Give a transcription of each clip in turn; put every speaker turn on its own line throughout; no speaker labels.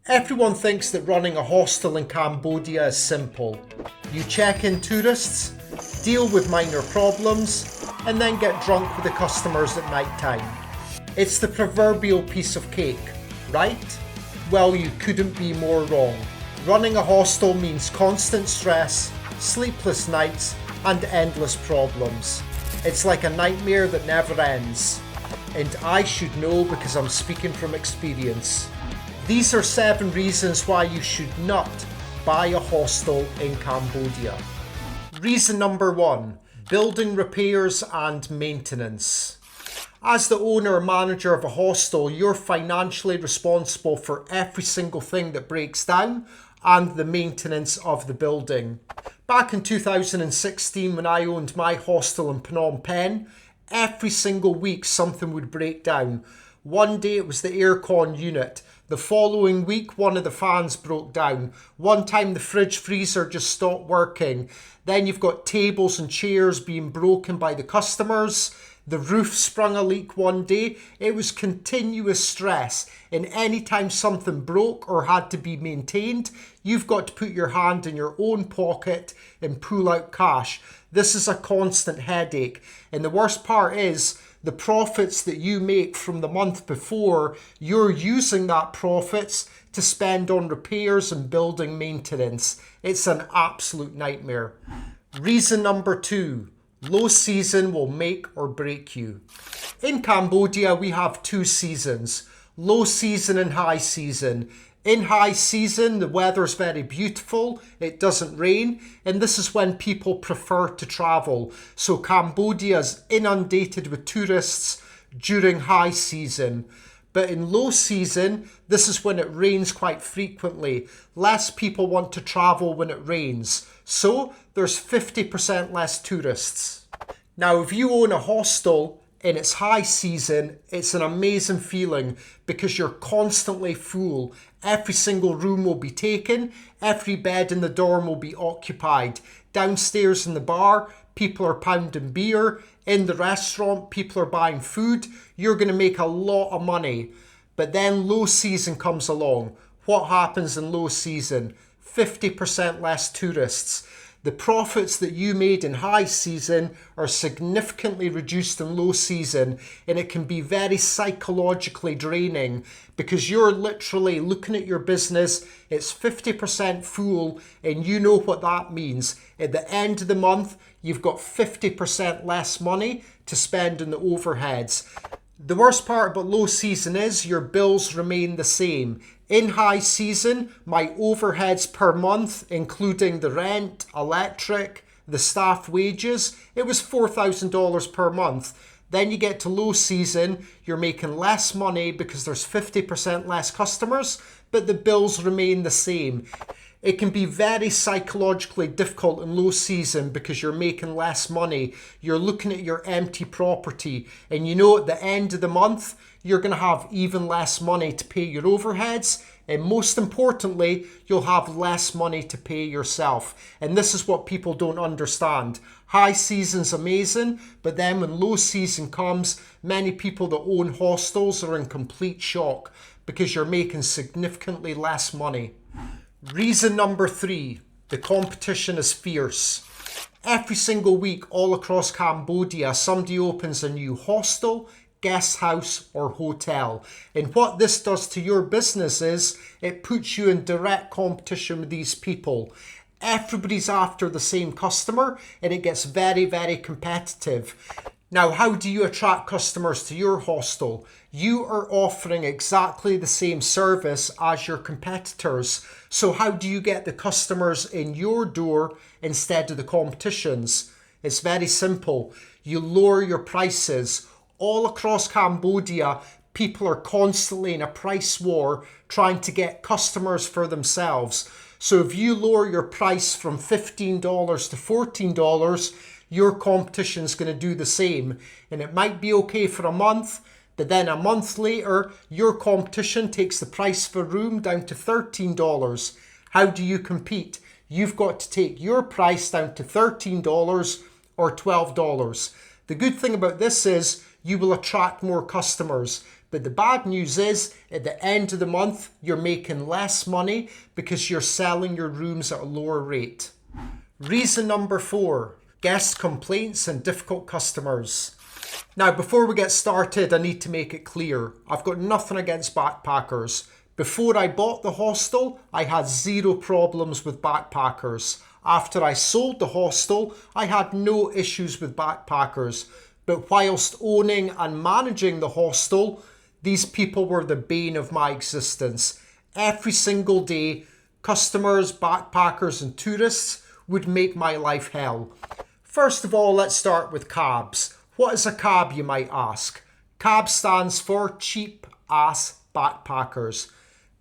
Everyone thinks that running a hostel in Cambodia is simple. You check in tourists, deal with minor problems, and then get drunk with the customers at night time. It's the proverbial piece of cake, right? Well, you couldn't be more wrong. Running a hostel means constant stress, sleepless nights, and endless problems. It's like a nightmare that never ends. And I should know because I'm speaking from experience. These are 7 reasons why you should not buy a hostel in Cambodia. Reason number 1, building repairs and maintenance. As the owner or manager of a hostel, you're financially responsible for every single thing that breaks down and the maintenance of the building. Back in 2016, when I owned my hostel in Phnom Penh, every single week something would break down. One day it was the aircon unit. The following week, one of the fans broke down. One time the fridge freezer just stopped working. Then you've got tables and chairs being broken by the customers. The roof sprung a leak one day. It was continuous stress. And anytime something broke or had to be maintained, you've got to put your hand in your own pocket and pull out cash. This is a constant headache. And the worst part is, the profits that you make from the month before, you're using that profits to spend on repairs and building maintenance. It's an absolute nightmare. Reason number 2, low season will make or break you. In Cambodia, we have 2 seasons, low season and high season. In high season, the weather's very beautiful, it doesn't rain, and this is when people prefer to travel. So Cambodia's inundated with tourists during high season. But in low season, this is when it rains quite frequently. Less people want to travel when it rains. So there's 50% less tourists. Now, if you own a hostel in its high season, it's an amazing feeling because you're constantly full. Every single room will be taken, every bed in the dorm will be occupied. Downstairs in the bar, people are pounding beer. In the restaurant, people are buying food. You're going to make a lot of money. But then low season comes along. What happens in low season? 50% less tourists. The profits that you made in high season are significantly reduced in low season, and it can be very psychologically draining because you're literally looking at your business, it's 50% full, and you know what that means. At the end of the month, you've got 50% less money to spend on the overheads. The worst part about low season is your bills remain the same. In high season, my overheads per month, including the rent, electric, the staff wages, it was $4,000 per month. Then you get to low season, you're making less money because there's 50% less customers, but the bills remain the same. It can be very psychologically difficult in low season because you're making less money. You're looking at your empty property, and you know at the end of the month, you're going to have even less money to pay your overheads. And most importantly, you'll have less money to pay yourself. And this is what people don't understand. High season's amazing, but then when low season comes, many people that own hostels are in complete shock because you're making significantly less money. Reason number 3, the competition is fierce. Every single week all across Cambodia, somebody opens a new hostel, guest house or hotel. And what this does to your business is it puts you in direct competition with these people. Everybody's after the same customer and it gets very, very competitive. Now, how do you attract customers to your hostel? You are offering exactly the same service as your competitors. So how do you get the customers in your door instead of the competition's? It's very simple. You lower your prices. All across Cambodia, people are constantly in a price war trying to get customers for themselves. So if you lower your price from $15 to $14, your competition is going to do the same. And it might be okay for a month, but then a month later, your competition takes the price of a room down to $13. How do you compete? You've got to take your price down to $13 or $12. The good thing about this is you will attract more customers But the bad news is, at the end of the month, you're making less money because you're selling your rooms at a lower rate. Reason number 4, guest complaints and difficult customers. Now, before we get started, I need to make it clear, I've got nothing against backpackers. Before I bought the hostel, I had 0 problems with backpackers. After I sold the hostel, I had no issues with backpackers. But whilst owning and managing the hostel, these people were the bane of my existence. Every single day, customers, backpackers and tourists would make my life hell. First of all, let's start with cabs. What is a cab, you might ask? Cab stands for cheap ass backpackers.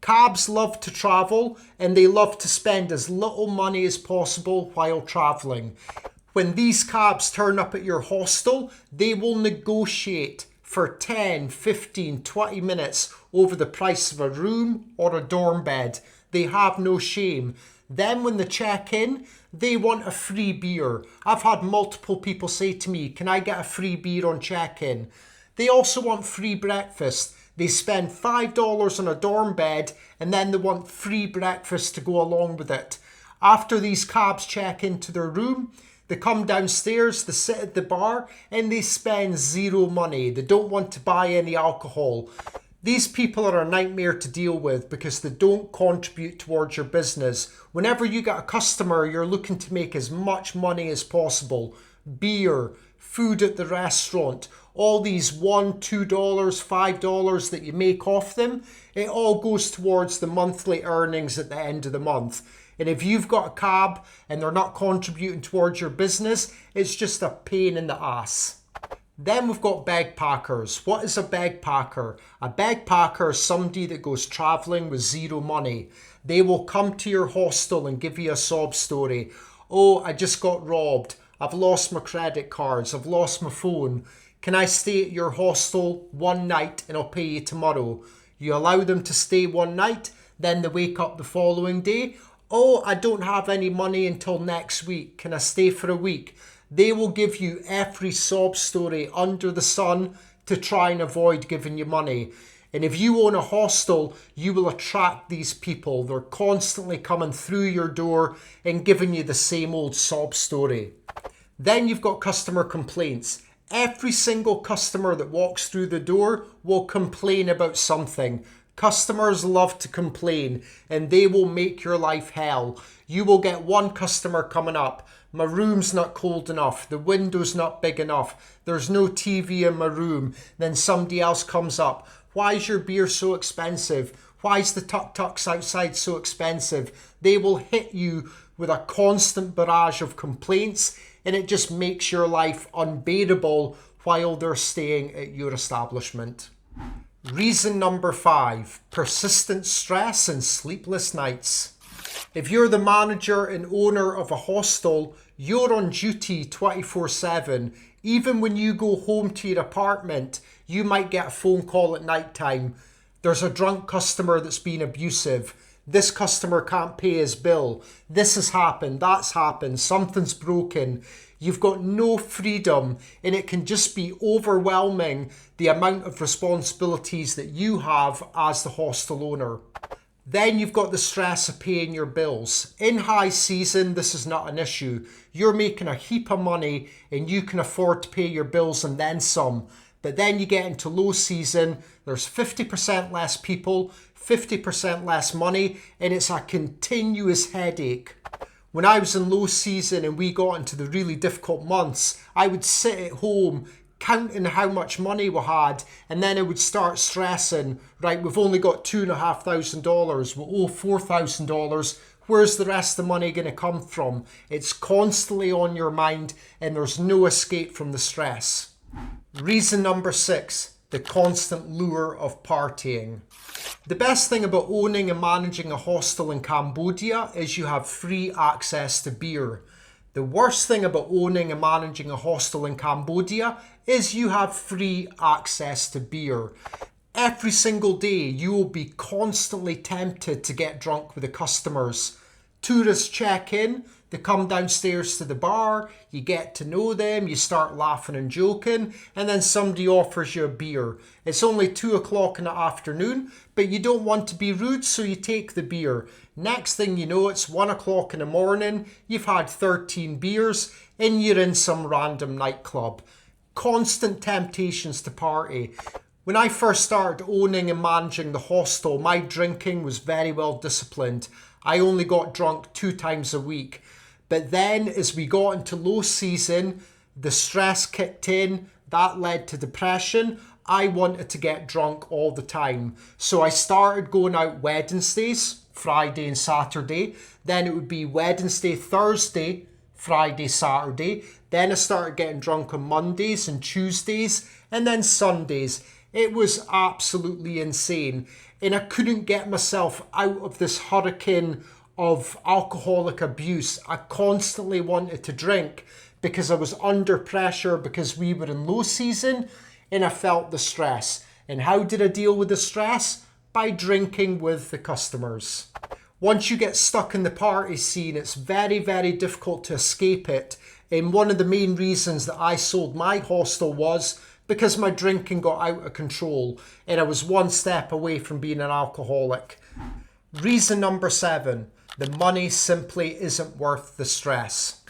Cabs love to travel and they love to spend as little money as possible while travelling. When these cabs turn up at your hostel, they will negotiate for 10, 15, 20 minutes over the price of a room or a dorm bed. They have no shame. Then when they check in, they want a free beer. I've had multiple people say to me, can I get a free beer on check-in? They also want free breakfast. They spend $5 on a dorm bed and then they want free breakfast to go along with it. After these cabs check into their room, they come downstairs, they sit at the bar and they spend 0 money. They don't want to buy any alcohol. These people are a nightmare to deal with because they don't contribute towards your business. Whenever you get a customer, you're looking to make as much money as possible. Beer, food at the restaurant, all these $1, $2, $5 that you make off them, it all goes towards the monthly earnings at the end of the month. And if you've got a cab and they're not contributing towards your business, it's just a pain in the ass. Then we've got bagpackers. What is a bagpacker? A bagpacker is somebody that goes travelling with 0 money. They will come to your hostel and give you a sob story. Oh, I just got robbed. I've lost my credit cards. I've lost my phone. Can I stay at your hostel one night and I'll pay you tomorrow? You allow them to stay one night, then they wake up the following day. Oh, I don't have any money until next week. Can I stay for a week? They will give you every sob story under the sun to try and avoid giving you money. And if you own a hostel, you will attract these people. They're constantly coming through your door and giving you the same old sob story. Then you've got customer complaints. Every single customer that walks through the door will complain about something. Customers love to complain and they will make your life hell. You will get one customer coming up. My room's not cold enough. The window's not big enough. There's no TV in my room. Then somebody else comes up. Why is your beer so expensive? Why is the tuk-tuks outside so expensive? They will hit you with a constant barrage of complaints and it just makes your life unbearable while they're staying at your establishment. Reason number 5, persistent stress and sleepless nights. If you're the manager and owner of a hostel, you're on duty 24/7. Even when you go home to your apartment, you might get a phone call at night time. There's a drunk customer that's been abusive. This customer can't pay his bill. This has happened, that's happened, something's broken. You've got no freedom and it can just be overwhelming the amount of responsibilities that you have as the hostel owner. Then you've got the stress of paying your bills. In high season, this is not an issue. You're making a heap of money and you can afford to pay your bills and then some. But then you get into low season, there's 50% less people, 50% less money, and it's a continuous headache. When I was in low season and we got into the really difficult months, I would sit at home counting how much money we had, and then I would start stressing, right, we've only got $2,500, we owe $4,000, where's the rest of the money going to come from? It's constantly on your mind and there's no escape from the stress. Reason number 6, the constant lure of partying. The best thing about owning and managing a hostel in Cambodia is you have free access to beer. The worst thing about owning and managing a hostel in Cambodia is you have free access to beer. Every single day you will be constantly tempted to get drunk with the customers. Tourists check in, They come downstairs to the bar, you get to know them, you start laughing and joking, and then somebody offers you a beer. It's only 2 o'clock in the afternoon, but you don't want to be rude, so you take the beer. Next thing you know, it's 1 o'clock in the morning, you've had 13 beers, and you're in some random nightclub. Constant temptations to party. When I first started owning and managing the hostel, my drinking was very well disciplined. I only got drunk 2 times a week. But then as we got into low season, the stress kicked in, that led to depression. I wanted to get drunk all the time. So I started going out Wednesdays, Friday and Saturday. Then it would be Wednesday, Thursday, Friday, Saturday. Then I started getting drunk on Mondays and Tuesdays and then Sundays. It was absolutely insane. And I couldn't get myself out of this hurricane of alcoholic abuse. I constantly wanted to drink because I was under pressure because we were in low season and I felt the stress. And how did I deal with the stress? By drinking with the customers. Once you get stuck in the party scene, it's very, very difficult to escape it. And one of the main reasons that I sold my hostel was because my drinking got out of control and I was one step away from being an alcoholic. Reason number 7, the money simply isn't worth the stress.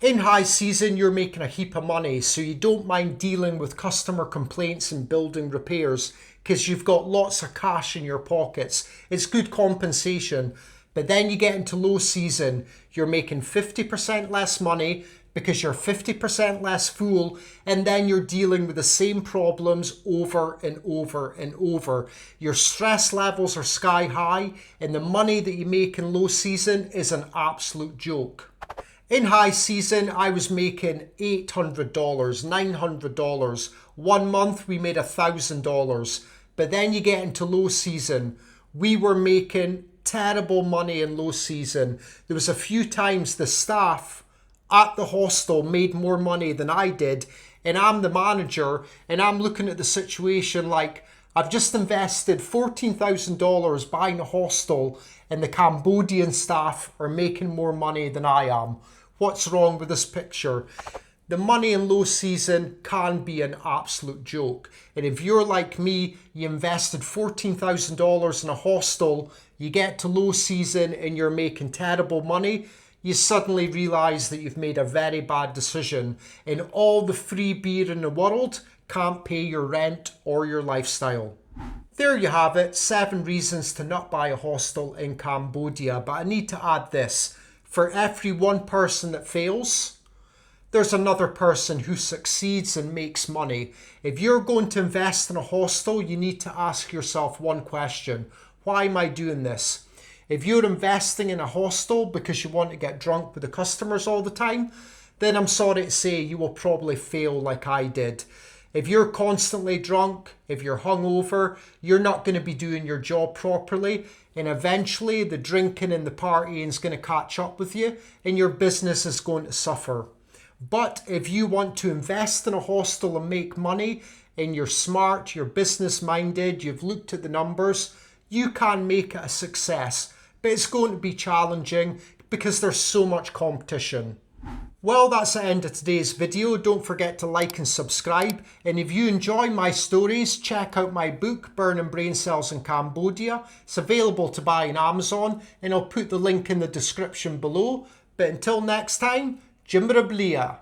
In high season, you're making a heap of money, so you don't mind dealing with customer complaints and building repairs because you've got lots of cash in your pockets. It's good compensation. But then you get into low season, you're making 50% less money because you're 50% less full, and then you're dealing with the same problems over and over and over. Your stress levels are sky high, and the money that you make in low season is an absolute joke. In high season, I was making $800, $900. 1 month, we made $1,000. But then you get into low season. We were making terrible money in low season. There was a few times the staff at the hostel made more money than I did, and I'm the manager and I'm looking at the situation like I've just invested $14,000 buying a hostel and the Cambodian staff are making more money than I am. What's wrong with this picture? The money in low season can be an absolute joke. And if you're like me, you invested $14,000 in a hostel, you get to low season and you're making terrible money, you suddenly realize that you've made a very bad decision and all the free beer in the world can't pay your rent or your lifestyle. There you have it, 7 reasons to not buy a hostel in Cambodia. But I need to add this. For every one person that fails, there's another person who succeeds and makes money. If you're going to invest in a hostel, you need to ask yourself one question. Why am I doing this? If you're investing in a hostel because you want to get drunk with the customers all the time, then I'm sorry to say you will probably fail like I did. If you're constantly drunk, if you're hungover, you're not going to be doing your job properly, and eventually the drinking and the partying is going to catch up with you and your business is going to suffer. But if you want to invest in a hostel and make money and you're smart, you're business minded, you've looked at the numbers, you can make it a success. But it's going to be challenging because there's so much competition. Well, that's the end of today's video. Don't forget to like and subscribe. And if you enjoy my stories, check out my book, Burning Brain Cells in Cambodia. It's available to buy on Amazon, and I'll put the link in the description below. But until next time, Jimra Blia.